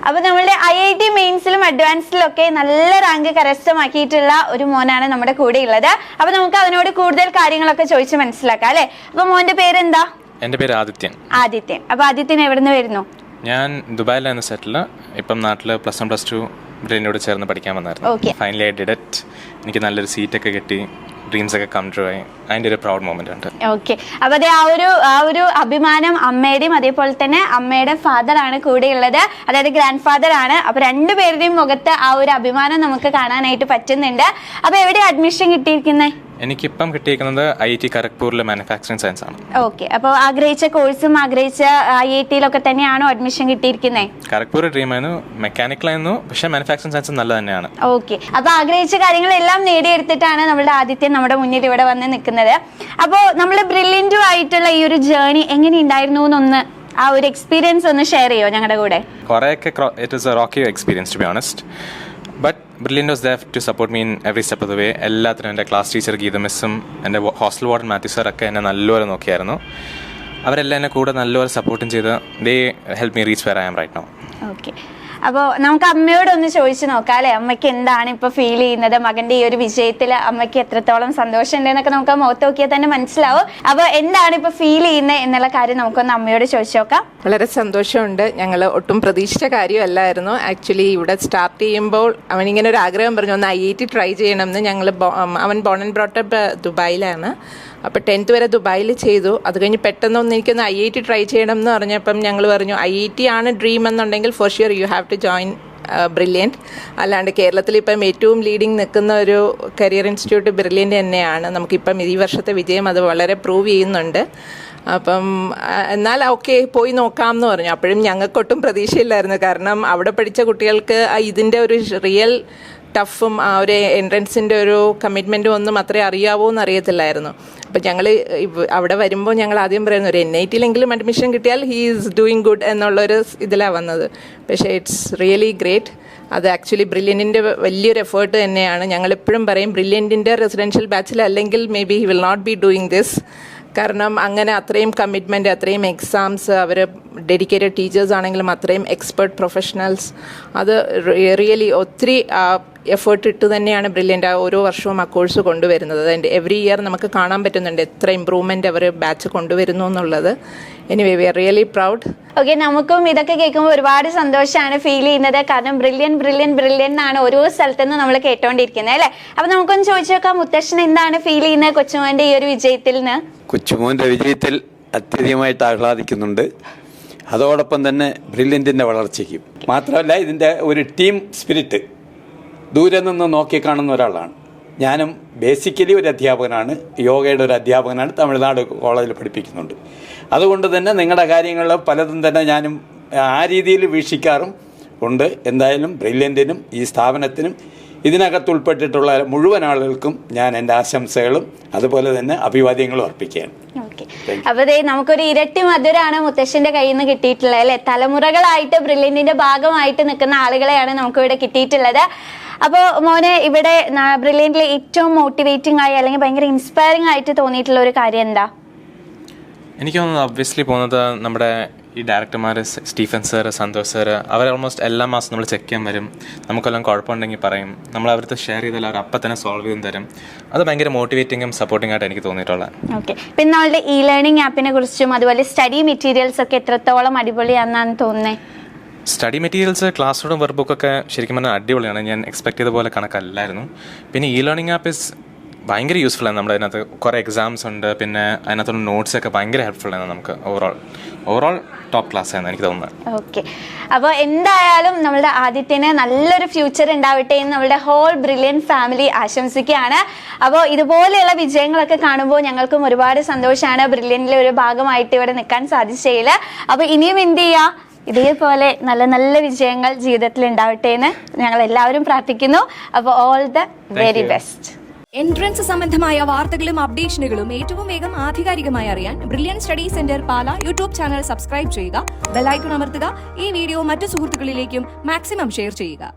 അപ്പൊ നമ്മളുടെ IIT മെയിൻസിലും അഡ്വാൻസിലും ഒക്കെ നല്ല റാങ്ക് കരസ്ഥമാക്കിയിട്ടുള്ള ഒരു മോനാണ് നമ്മുടെ കൂടെ ഉള്ളത്. അപ്പൊ നമുക്ക് അവനോട് കൂടുതൽ കാര്യങ്ങളൊക്കെ ചോദിച്ച് മനസ്സിലാക്കാം അല്ലെ. അപ്പൊ മോന്റെ പേരെന്താ? എന്റെ പേര് ആദിത്യൻ. ആദിത്യൻ. അപ്പൊ ആദിത്യൻ എവിടെ നിന്ന് വരുന്നു? ഞാൻ ദുബായിലാണ് സെറ്റിൽ. ഇപ്പം നാട്ടില് +1 +2 ബ്രെയിനോട് ചേർന്ന് പഠിക്കാൻ വന്നായിരുന്നു. Finally I did it. എനിക്ക് നല്ലൊരു സീറ്റൊക്കെ കിട്ടി, ഡ്രീംസ് ഒക്കെ കം ട്രൂ ആയി. അതിന്റെ ഒരു പ്രൗഡ് മൊമെന്റ് ഉണ്ട്. ഓക്കെ. അപ്പൊ അതെ, ആ ഒരു അഭിമാനം അമ്മയുടെയും അതേപോലെ തന്നെ അമ്മയുടെ ഫാദർ ആണ് കൂടെ ഉള്ളത്, അതായത് ഗ്രാൻഡ് ഫാദർ ആണ്. അപ്പൊ രണ്ടുപേരുടെയും മുഖത്ത് ആ ഒരു അഭിമാനം നമുക്ക് കാണാനായിട്ട് പറ്റുന്നുണ്ട്. അപ്പൊ എവിടെയാണ് അഡ്മിഷൻ കിട്ടിയിരിക്കുന്നത്? എനിക്കിപ്പം കിട്ടിയിരിക്കുന്നത് IIT ഖരഗ്പൂരിലെ മാനുഫാക്ചറിംഗ് സയൻസ് ആണ്. ഓക്കെ. അപ്പോൾ ആഗ്രഹിച്ച കോഴ്സും ആഗ്രഹിച്ച IIT-ലൊക്കെ തന്നെയാണോ അഡ്മിഷൻ കിട്ടിയിരിക്കുന്നത്? ഖരഗ്പൂർ ഡ്രീം ആയിരുന്നു, മെക്കാനിക്കലായിരുന്നു, പക്ഷേ മാനുഫാക്ചറിംഗ് സയൻസ് നല്ല തന്നെയാണ്. ഓക്കെ. അപ്പൊ ആഗ്രഹിച്ച കാര്യങ്ങളെല്ലാം നേടിയെടുത്തിട്ടാണ് നമ്മുടെ ആദിത്യൻ നമ്മുടെ മുന്നിൽ ഇവിടെ വന്ന് നിൽക്കുന്നത്. അപ്പോൾ നമ്മൾ ബ്രില്യൻറ്റും ആയിട്ടുള്ള ഈ ഒരു ജേർണി എങ്ങനെ ഉണ്ടായിരുന്നു എന്നൊന്ന് ആ ഒരു എക്സ്പീരിയൻസ് ഒന്ന് ഷെയർ ചെയ്യോ ഞങ്ങളുടെ കൂടെ? കുറേയൊക്കെ it is a rocky experience to be honest. But Brilliant was there to support me in every step of the way. എല്ലാത്തിനും എൻ്റെ ക്ലാസ് ടീച്ചർ ഗീത മിസ്സും എൻ്റെ ഹോസ്റ്റൽ വാർഡൻ മാത്യു സാറൊക്കെ എന്നെ നല്ലപോലെ നോക്കിയായിരുന്നു. അവരെല്ലാം എന്നെ കൂടെ നല്ലപോലെ സപ്പോർട്ടും ചെയ്ത് they help me reach where I am right now. Okay. അപ്പോൾ നമുക്ക് അമ്മയോടൊന്ന് ചോദിച്ചു നോക്കാം അല്ലെ, അമ്മയ്ക്ക് എന്താണ് ഇപ്പോൾ ഫീൽ ചെയ്യുന്നത്? മകന്റെ ഈ ഒരു വിജയത്തിൽ അമ്മയ്ക്ക് എത്രത്തോളം സന്തോഷമുണ്ട് എന്നൊക്കെ നമുക്ക് മുഖത്ത് നോക്കിയാൽ തന്നെ മനസ്സിലാവും. അപ്പോൾ എന്താണ് ഇപ്പോൾ ഫീൽ ചെയ്യുന്നത് എന്നുള്ള കാര്യം നമുക്കൊന്ന് അമ്മയോട് ചോദിച്ചു നോക്കാം. വളരെ സന്തോഷമുണ്ട്. ഞങ്ങൾ ഒട്ടും പ്രതീക്ഷിച്ച കാര്യമല്ലായിരുന്നു. ആക്ച്വലി ഇവിടെ സ്റ്റാർട്ട് ചെയ്യുമ്പോൾ അവനിങ്ങനെ ഒരു ആഗ്രഹം പറഞ്ഞു, ഒന്ന് IIT ട്രൈ ചെയ്യണമെന്ന്. അവൻ ബോൺ ആൻഡ് ബ്രോട്ടപ്പ് ദുബായിലാണ്. അപ്പോൾ 10th വരെ ദുബായിൽ ചെയ്തു. അത് കഴിഞ്ഞ് പെട്ടെന്നൊന്ന് എനിക്കൊന്ന് IIT ട്രൈ ചെയ്യണം എന്ന് പറഞ്ഞപ്പം ഞങ്ങൾ പറഞ്ഞു, IIT ആണ് ഡ്രീം എന്നുണ്ടെങ്കിൽ for sure you have to join Brilliant. അല്ലാണ്ട് കേരളത്തിൽ ഇപ്പം ഏറ്റവും ലീഡിങ് നിൽക്കുന്ന ഒരു കരിയർ ഇൻസ്റ്റിറ്റ്യൂട്ട് ബ്രില്യൻറ്റ് തന്നെയാണ്. നമുക്കിപ്പം ഈ വർഷത്തെ വിജയം അത് വളരെ പ്രൂവ് ചെയ്യുന്നുണ്ട്. അപ്പം എന്നാൽ ഓക്കെ പോയി നോക്കാം എന്ന് പറഞ്ഞു. അപ്പോഴും ഞങ്ങൾക്കൊട്ടും പ്രതീക്ഷയില്ലായിരുന്നു. കാരണം അവിടെ പഠിച്ച കുട്ടികൾക്ക് ഇതിൻ്റെ ഒരു റിയൽ ടഫും ആ ഒരു എൻട്രൻസിൻ്റെ ഒരു കമ്മിറ്റ്മെൻറ്റും ഒന്നും അത്രയും അറിയാവോ എന്ന് അറിയത്തില്ലായിരുന്നു. അപ്പം ഞങ്ങൾ അവിടെ വരുമ്പോൾ ഞങ്ങൾ ആദ്യം പറയുന്നു, ഒരു NIT-ലെങ്കിലും അഡ്മിഷൻ കിട്ടിയാൽ ഹീ ഈസ് ഡൂയിങ് ഗുഡ് എന്നുള്ളൊരു ഇതിലാണ് വന്നത്. പക്ഷേ ഇറ്റ്സ് റിയലി ഗ്രേറ്റ്. അത് ആക്ച്വലി ബ്രില്യൻറ്റിൻ്റെ വലിയൊരു എഫേർട്ട് തന്നെയാണ്. ഞങ്ങളെപ്പോഴും പറയും, ബ്രില്യൻറ്റിൻ്റെ റെസിഡൻഷ്യൽ ബാച്ചിൽ അല്ലെങ്കിൽ maybe he will not be doing this. കാരണം അങ്ങനെ അത്രയും കമ്മിറ്റ്മെൻറ്റ്, അത്രയും എക്സാംസ്, അവർ ഡെഡിക്കേറ്റഡ് ടീച്ചേഴ്സ് ആണെങ്കിലും അത്രയും എക്സ്പേർട്ട് പ്രൊഫഷണൽസ്, അത് റിയലി ഒത്തിരി എഫേർട്ട് ഇട്ട് തന്നെയാണ് ബ്രില്യൻ്റ് ഓരോ വർഷവും ആ കോഴ്സ് കൊണ്ടുവരുന്നത്. അതിൻ്റെ എവറി ഇയർ നമുക്ക് കാണാൻ പറ്റുന്നുണ്ട് എത്ര ഇമ്പ്രൂവ്മെൻറ്റ് അവർ ബാച്ച് കൊണ്ടുവരുന്നു എന്നുള്ളത്. Anyway we are really proud. Okay. നമുക്കും ഇതൊക്കെ കേൾക്കുമ്പോൾ ഒരുപാട് സന്തോഷമാണ് ഫീൽ ചെയ്യുന്നത്. കാരണം ബ്രില്യൻ എന്നാണ് ഓരോ സ്ഥലത്തുനിന്ന് നമ്മൾ കേട്ടോണ്ടിരിക്കുന്നത് അല്ലേ. അപ്പൊ നമുക്കൊന്ന് ചോദിച്ചു നോക്കാം, മുത്തശ്ശൻ എന്താണ് ഫീൽ ചെയ്യുന്നത് കൊച്ചുമോന്റെ ഈ ഒരു വിജയത്തിൽ നിന്ന്? കൊച്ചുമോന്റെ വിജയത്തിൽ അത്യധികമായിട്ട് ആഹ്ലാദിക്കുന്നുണ്ട്. അതോടൊപ്പം തന്നെ ബ്രില്യൻറ്റിൻ്റെ വളർച്ചയ്ക്കും മാത്രമല്ല, ഇതിൻ്റെ ഒരു ടീം സ്പിരിറ്റ് ദൂരെ നിന്ന് നോക്കിക്കാണുന്ന ഒരാളാണ്. ഞാനും ബേസിക്കലി ഒരു അധ്യാപകനാണ്, യോഗയുടെ ഒരു അധ്യാപകനാണ്, തമിഴ്നാട് കോളേജിൽ പഠിപ്പിക്കുന്നുണ്ട്. അതുകൊണ്ട് തന്നെ നിങ്ങളുടെ കാര്യങ്ങൾ പലതും തന്നെ ഞാനും ആ രീതിയിൽ വീക്ഷിക്കാറും ഉണ്ട്. എന്തായാലും ബ്രില്യൻറ്റിനും ഈ സ്ഥാപനത്തിനും ഇതിനകത്ത് ഉൾപ്പെട്ടിട്ടുള്ള മുഴുവൻ ആളുകൾക്കും ഞാൻ എൻ്റെ ആശംസകളും അതുപോലെ തന്നെ അഭിവാദ്യങ്ങളും അർപ്പിക്കുകയാണ്. അപ്പൊ നമുക്കൊരു ഇരട്ടി മധുരാണ് മുത്തശ്ശന്റെ കയ്യിൽ നിന്ന് കിട്ടിയിട്ടുള്ളത് അല്ലെ. തലമുറകളായിട്ട് ബ്രില്യൻറ്റിന്റെ ഭാഗമായിട്ട് നിൽക്കുന്ന ആളുകളെയാണ് നമുക്ക് ഇവിടെ കിട്ടിയിട്ടുള്ളത്. അപ്പോൾ മോനെ, ഇവിടെ ബ്രില്യൻറ്റിൽ ഏറ്റവും മോട്ടിവേറ്റിംഗ് ആയി അല്ലെങ്കിൽ ഭയങ്കര ഇൻസ്പയറിംഗ് ആയിട്ട് തോന്നിയിട്ടുള്ള ഒരു കാര്യം എന്താ? എനിക്ക് തോന്നുന്നത് ഒബ്വിയസ്ലി പോകുന്നത് നമ്മുടെ ഈ ഡയറക്ടർമാർ, സ്റ്റീഫൻ സാറ്, സന്തോഷ് സാറ്, അവർ ഓൾമോസ്റ്റ് എല്ലാ മാസം നമ്മൾ ചെക്ക് ചെയ്യാൻ വരും. നമുക്കെല്ലാം കുഴപ്പമുണ്ടെങ്കിൽ പറയും, നമ്മൾ അവർക്ക് ഷെയർ ചെയ്താൽ അവർ അപ്പം തന്നെ സോൾവ് ചെയ്തും തരും. അത് ഭയങ്കര മോട്ടിവേറ്റിംഗും സപ്പോർട്ടിംഗ് ആയിട്ട് എനിക്ക് തോന്നിയിട്ടുള്ളത്. ഓക്കെ. പിന്നെ നമ്മളുടെ ലേണിംഗ് ആപ്പിനെ കുറിച്ചും അതുപോലെ സ്റ്റഡി മെറ്റീരിയൽസ് ഒക്കെ എത്രത്തോളം അടിപൊളിയാണെന്നാണ് തോന്നുന്നത്? Study materials, class room work ബുക്കൊക്കെ ശരിക്കും പറഞ്ഞാൽ അടിപൊളിയാണ്. ഞാൻ എക്സ്പെക്ട് ചെയ്ത പോലെ കണക്കല്ലായിരുന്നു. പിന്നെ ലേണിംഗ് ആപ്പ് ഇസ് ഭയങ്കര യൂസ്ഫുൾ ആണ്. നമ്മുടെ അതിനകത്ത് കുറേ എക്സാംസ് ഉണ്ട്. പിന്നെ അതിനകത്തുള്ള നോട്ട്സൊക്കെ ഭയങ്കര ഹെൽപ്ഫുൾ ആണ്. നമുക്ക് ഓവറോൾ ടോപ്പ് ക്ലാസ് ആണ് എനിക്ക് തോന്നുന്നത്. ഓക്കെ. അപ്പോൾ എന്തായാലും നമ്മളുടെ ആദിത്യന് നല്ലൊരു ഫ്യൂച്ചർ ഉണ്ടാവട്ടെ എന്ന് നമ്മളുടെ ഹോൾ ബ്രില്യൻറ്റ് ഫാമിലി ആശംസിക്കുകയാണ്. അപ്പോൾ ഇതുപോലെയുള്ള വിജയങ്ങളൊക്കെ കാണുമ്പോൾ ഞങ്ങൾക്കും ഒരുപാട് സന്തോഷമാണ്. ബ്രില്യൻറ്റിലെ ഒരു ഭാഗമായിട്ട് ഇവിടെ നിൽക്കാൻ സാധിച്ചതിൽ. അപ്പോൾ ഇനിയും എന്ത് ചെയ്യുക, ഇതേപോലെ നല്ല നല്ല വിജയങ്ങൾ ജീവിതത്തിൽ ഉണ്ടാവട്ടെ എന്ന് ഞങ്ങൾ എല്ലാവരും പ്രാർത്ഥിക്കുന്നു. അപ്പോൾ all the very best. Entrance സംബന്ധമായ വാർത്തകളും അപ്ഡേഷനുകളും ഏറ്റവും വേഗം ആധികാരികമായി അറിയാൻ ബ്രില്യൻറ്റ് സ്റ്റഡി സെന്റർ പാല യൂട്യൂബ് ചാനൽ സബ്സ്ക്രൈബ് ചെയ്യുക, ബെൽ ഐക്കൺ അമർത്തുക, ഈ വീഡിയോ മറ്റു സുഹൃത്തുക്കളിലേക്കും മാക്സിമം ഷെയർ ചെയ്യുക.